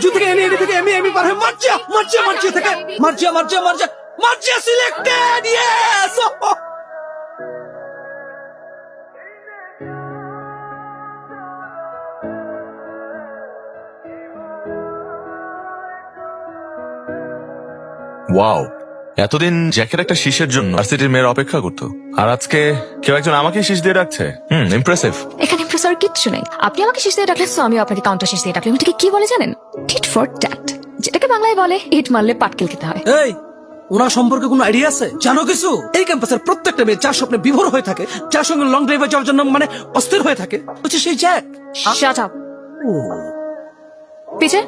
জু থেকে এনি থেকে এমি পার হয়ে মার্জিয়া থেকে মার্জিয়া সিলেক্টেড ইয়েস ওয়াও, এতদিন জ্যাকের একটা শীষের জন্য ভার্সিটির মেয়ের অপেক্ষা করতো, আর আজকে কেউ একজন আমাকে শীষ দিয়ে রাখছে। ইমপ্রেসিভ। এখানে ইমপ্রেস হওয়ার কিচ্ছু নেই। আপনি আমাকে শীষ দিয়ে ডাকলেন, তো আমিও আপনাকে কাউন্টার শীষ দিয়ে ডাকলাম। এটাকে কি বলে জানেন? টিট ফর ট্যাট, যেটাকে বাংলায় বলে ইট মারলে পাটকেল খেতে হয়। এই ওনার সম্পর্কে কোনো আইডিয়া আছে? জানো কিছু? এই ক্যাম্পাসের প্রত্যেকটা মেয়ে যার স্বপ্নে বিভোর হয়ে থাকে, যার সঙ্গে লং ড্রাইভে যাওয়ার জন্য মানে অস্থির হয়ে থাকে, হচ্ছে সেই জ্যাক। Shut up. পিছে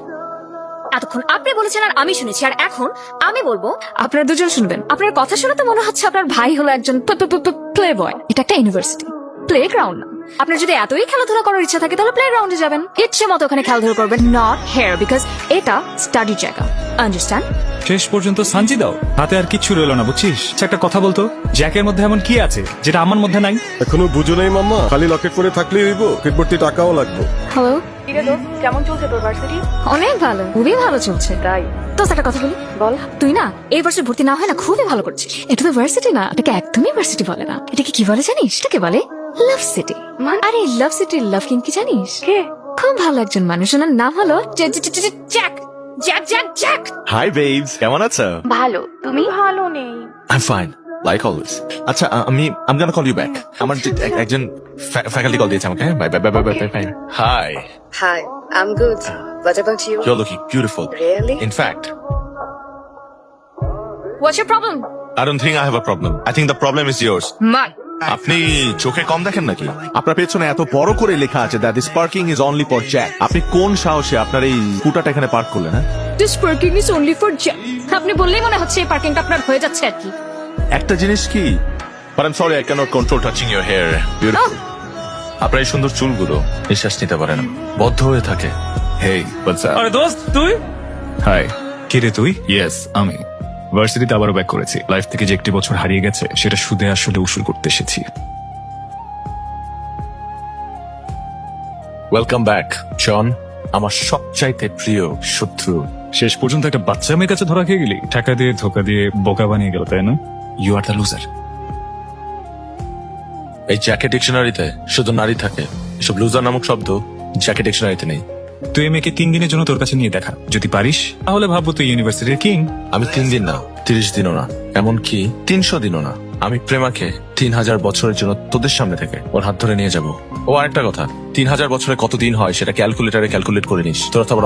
এতক্ষণ আপনি বলেছেন আর আমি শুনেছি, আর এখন আমি বলবো, আপনারা দুজন শুনবেন। আপনার কথা শুনে তো মনে হচ্ছে আপনার ভাই হলো একজন প্লে বয়। এটা একটা ইউনিভার্সিটি, প্লে গ্রাউন্ড না। আপনার যদি এতই খেলাধুলা করার ইচ্ছা থাকে তাহলে প্লে গ্রাউন্ডে যাবেন, ইচ্ছে মতো ওখানে খেলাধুলা করবেন, নট হেয়ার, বিকজ এটা স্টাডি জায়গা। আন্ডারস্ট্যান্ড? শেষ পর্যন্ত সানজি দাও, হাতে আর কিচ্ছু রইল না, বুঝছিস? আচ্ছা, একটা কথা বলতো, জ্যাকের মধ্যে এমন কি আছে যেটা আমার মধ্যে নাই? এখনো বুঝো নাই মাম্মা, খালি লকেট করে থাকলেই হইব, পেটভর্তি টাকাও লাগবে। হ্যালো, কেমন চলছে তোর ভার্সিটি? অনেক ভালো, খুবই ভালো চলছে। তাই তো একটা কথা বলি, বল। তুই না এই বছর ভর্তি না হয় না খুবই ভালো করছিস। এটা তো ভার্সিটি না, এটাকে একদমই ভার্সিটি বলে না। এটাকে কি বলে জানিস? এটাকে বলে লাভ সিটি। আরে লাভ সিটির লাভ কিং কি জানিস? কে? খুব ভালো একজন মানুষ, ওনার নাম হলো জ্যাক। জ্যাক। হাই বেবস, কেমন আছো? ভালো, তুমি? ভালো নেই। I fine, like always. আচ্ছা, I'm gonna call you back. আমার একজন ফ্যাকাল্টি কল দিয়েছে আমাকে। Bye. Hi, Hi, I'm good. What about you? you're looking beautiful. Really? In fact, What's your problem? I don't think I have a problem. I think the problem is yours. Man. আপনি চোখে কম দেখেন নাকি? আপনার পেছনে এত বড় করে লেখা আছে that this parking is only for Jack. আপনি কোন সাহসে আপনার এই স্কুটারটা এখানে পার্ক করলেন? হ্যাঁ, This parking is only for Jack. আপনি বললেই মনে হচ্ছে এই পার্কিংটা আপনার হয়ে যাচ্ছে আর কি। একটা জিনিস কি, but I'm sorry I cannot control touching your hair. Beautiful. আপনার এই সুন্দর চুলগুলো নিঃশ্বাস নিতে পারে না, বদ্ধ হয়ে থাকে। Hey, what's up? আরে দোস্ত, তুই? হাই, কে রে তুই? ইয়েস, আমি ভার্সিটিতে আবারও ব্যাক করেছি। লাইফ থেকে যে একটি বছর হারিয়ে গেছে সেটা সুদে আসলে উসুল করতে এসেছি। ওয়েলকাম ব্যাক জন, আমার সবচাইতে প্রিয় শত্রু। শেষ পর্যন্ত একটা বাচ্চা মেয়ের কাছে ধরা খেয়ে গেলি, টাকা দিয়ে ধোকা দিয়ে বোকা বানিয়ে গেল, তাই না? You are the loser. এই জ্যাকে ডিকশনারিতে শুধু নারী থাকে, এসব লুজার নামক শব্দ জ্যাকে ডিকশনারিতে নেই। তুই এই মেয়েকে 3 দিনের জন্য তোর কাছে নিয়ে দেখা, যদি পারিস তাহলে ভাববো তুই ইউনিভার্সিটির কিং। আমি 3 দিন না, 30 দিনও না, এমনকি 300 দিনও না, আমি প্রেমাকে 3000 বছরের জন্য তোদের সামনে থেকে ওর হাত ধরে নিয়ে যাব। ও আরেকটা কথা, 3000 বছরে কত দিন হয় সেটা ক্যালকুলেটরে ক্যালকুলেট করে নিস, তোরা তো আবার